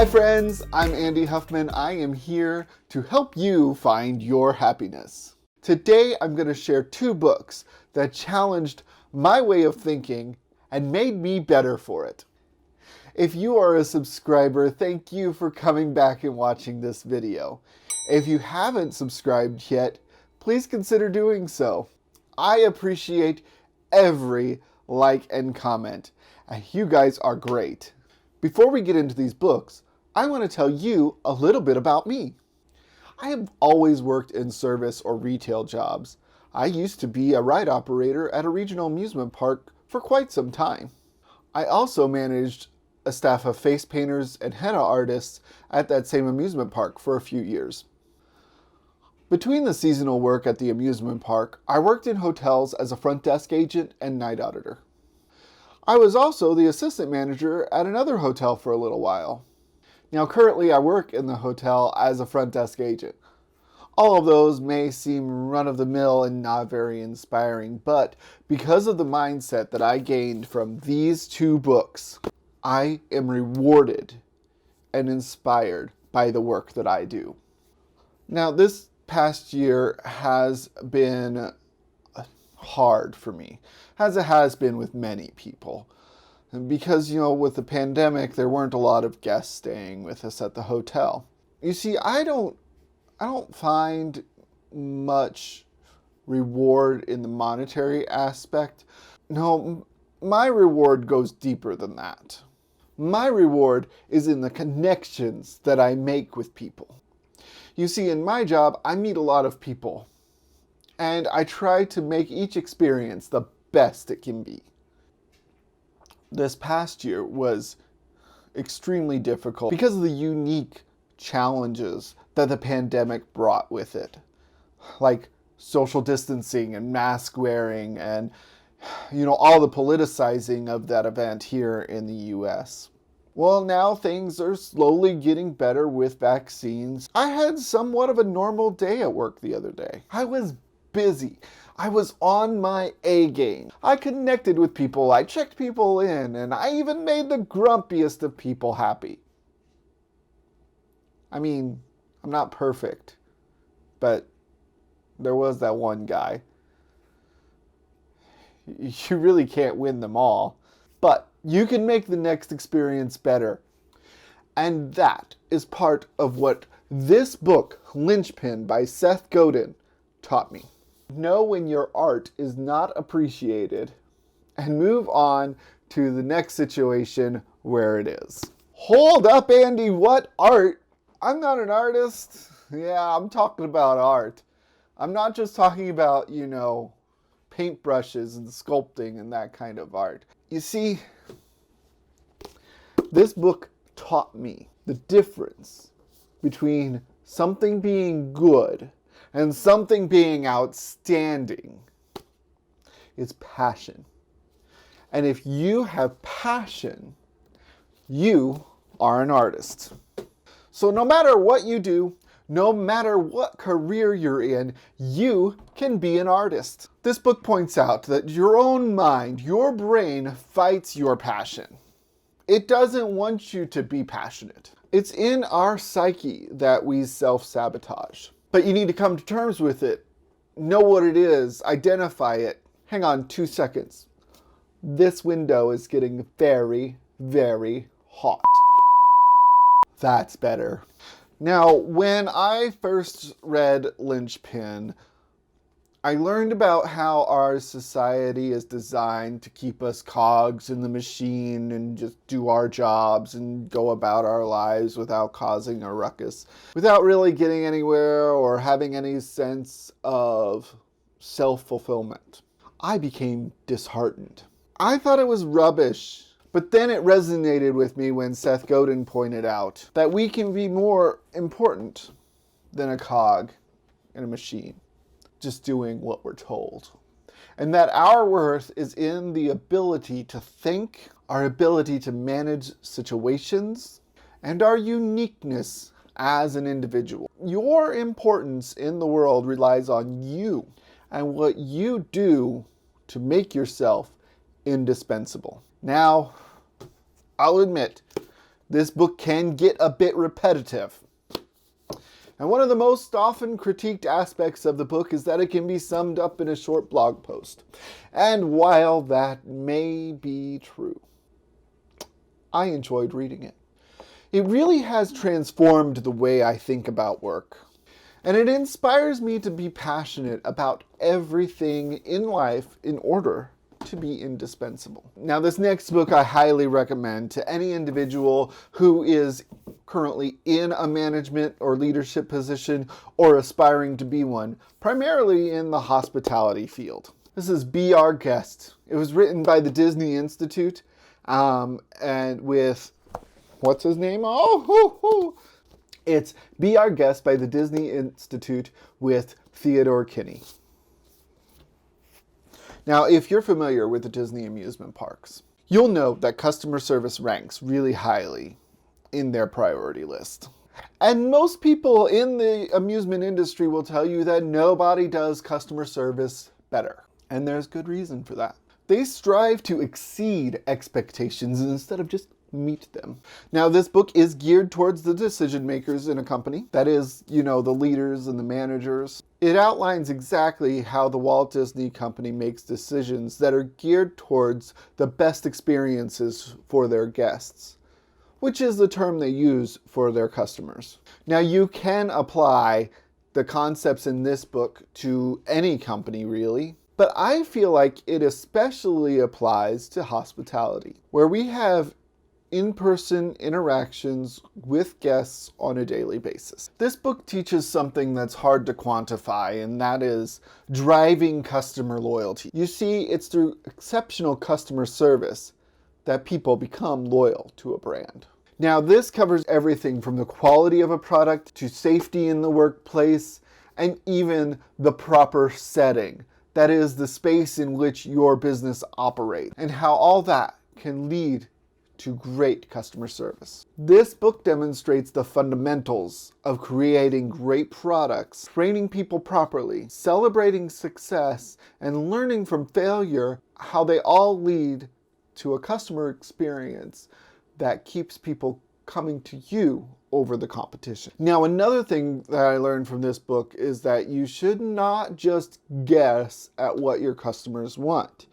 Hi friends, I'm Andy Hoffman. I am here to help you find your happiness. Today I'm going to share two books that challenged my way of thinking and made me better for it. If you are a subscriber, thank you for coming back and watching this video. If you haven't subscribed yet, please consider doing so. I appreciate every like and comment, and you guys are great. Before we get into these books, I want to tell you a little bit about me. I have always worked in service or retail jobs. I used to be a ride operator at a regional amusement park for quite some time. I also managed a staff of face painters and henna artists at that same amusement park for a few years. Between the seasonal work at the amusement park, I worked in hotels as a front desk agent and night auditor. I was also the assistant manager at another hotel for a little while. Now currently I work in the hotel as a front desk agent. All of those may seem run-of-the-mill and not very inspiring, but because of the mindset that I gained from these two books, I am rewarded and inspired by the work that I do. Now this past year has been hard for me, as it has been with many people. And because, with the pandemic, there weren't a lot of guests staying with us at the hotel. You see, I don't find much reward in the monetary aspect. No, my reward goes deeper than that. My reward is in the connections that I make with people. You see, in my job, I meet a lot of people, and I try to make each experience the best it can be. This past year was extremely difficult because of the unique challenges that the pandemic brought with it, like social distancing and mask wearing and, all the politicizing of that event here in the US. Well, now things are slowly getting better with vaccines. I had somewhat of a normal day at work the other day. I was busy. I was on my A game. I connected with people, I checked people in, and I even made the grumpiest of people happy. I mean, I'm not perfect, but there was that one guy. You really can't win them all, but you can make the next experience better. And that is part of what this book, Linchpin by Seth Godin, taught me. Know when your art is not appreciated and move on to the next situation where it is. Hold up, Andy, what art? I'm not an artist. Yeah, I'm talking about art. I'm not just talking about, paintbrushes and sculpting and that kind of art. You see, this book taught me the difference between something being good and something being outstanding. Is passion. And if you have passion, you are an artist. So no matter what you do, no matter what career you're in, you can be an artist. This book points out that your own mind, your brain, fights your passion. It doesn't want you to be passionate. It's in our psyche that we self-sabotage. But you need to come to terms with it. Know what it is. Identify it. Hang on 2 seconds. This window is getting very, very hot. That's better. Now, when I first read Linchpin, I learned about how our society is designed to keep us cogs in the machine and just do our jobs and go about our lives without causing a ruckus, without really getting anywhere or having any sense of self-fulfillment. I became disheartened. I thought it was rubbish, but then it resonated with me when Seth Godin pointed out that we can be more important than a cog in a machine, just doing what we're told. And that our worth is in the ability to think, our ability to manage situations, and our uniqueness as an individual. Your importance in the world relies on you and what you do to make yourself indispensable. Now, I'll admit, This book can get a bit repetitive. And one of the most often critiqued aspects of the book is that it can be summed up in a short blog post. And while that may be true, I enjoyed reading it. It really has transformed the way I think about work. And it inspires me to be passionate about everything in life in order to be indispensable. Now, this next book I highly recommend to any individual who is currently in a management or leadership position or aspiring to be one, primarily in the hospitality field. This is Be Our Guest. It was written by the Disney Institute and with, what's his name? It's Be Our Guest by the Disney Institute with Theodore Kinni. Now, if you're familiar with the Disney amusement parks, you'll know that customer service ranks really highly in their priority list. And most people in the amusement industry will tell you that nobody does customer service better. And there's good reason for that. They strive to exceed expectations instead of just meet them. Now, this book is geared towards the decision makers in a company. That is, the leaders and the managers. It outlines exactly how the Walt Disney Company makes decisions that are geared towards the best experiences for their guests, which is the term they use for their customers. Now, you can apply the concepts in this book to any company, really. But I feel like it especially applies to hospitality, where we have in-person interactions with guests on a daily basis. This book teaches something that's hard to quantify, and that is driving customer loyalty. You see, it's through exceptional customer service that people become loyal to a brand. Now, this covers everything from the quality of a product to safety in the workplace and even the proper setting. That is the space in which your business operates and how all that can lead to great customer service. This book demonstrates the fundamentals of creating great products, training people properly, celebrating success, and learning from failure, how they all lead to a customer experience that keeps people coming to you over the competition. Now, another thing that I learned from this book is that you should not just guess at what your customers want.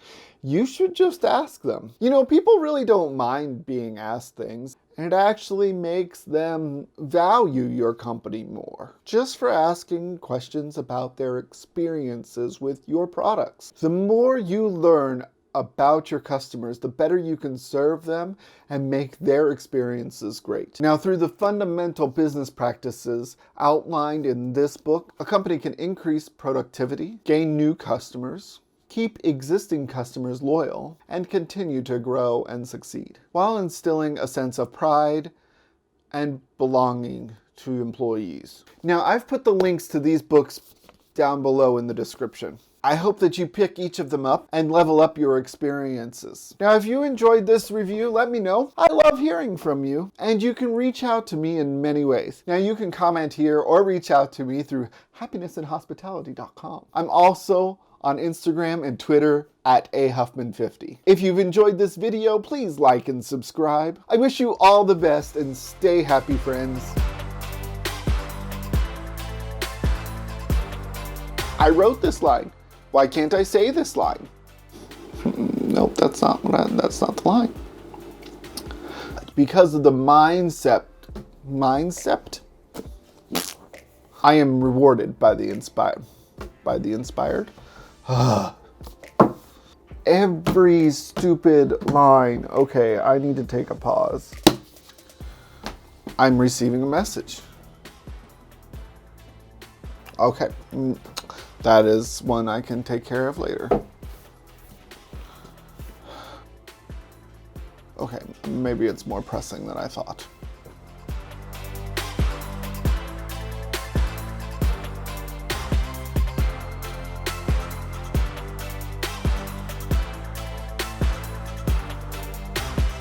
You should just ask them. People really don't mind being asked things, and it actually makes them value your company more, just for asking questions about their experiences with your products. The more you learn about your customers, the better you can serve them and make their experiences great. Now, through the fundamental business practices outlined in this book, a company can increase productivity, gain new customers, keep existing customers loyal, and continue to grow and succeed, while instilling a sense of pride and belonging to employees. Now, I've put the links to these books down below in the description. I hope that you pick each of them up and level up your experiences. Now, if you enjoyed this review, let me know. I love hearing from you, and you can reach out to me in many ways. Now, you can comment here or reach out to me through happinessandhospitality.com. I'm also on Instagram and Twitter at ahuffman50. If you've enjoyed this video, please like and subscribe. I wish you all the best and stay happy, friends. I wrote this line. Why can't I say this line? Nope, that's not the line. Because of the mindset. I am rewarded by the inspired. Every stupid line. Okay, I need to take a pause. I'm receiving a message. Okay, that is one I can take care of later. Okay, maybe it's more pressing than I thought.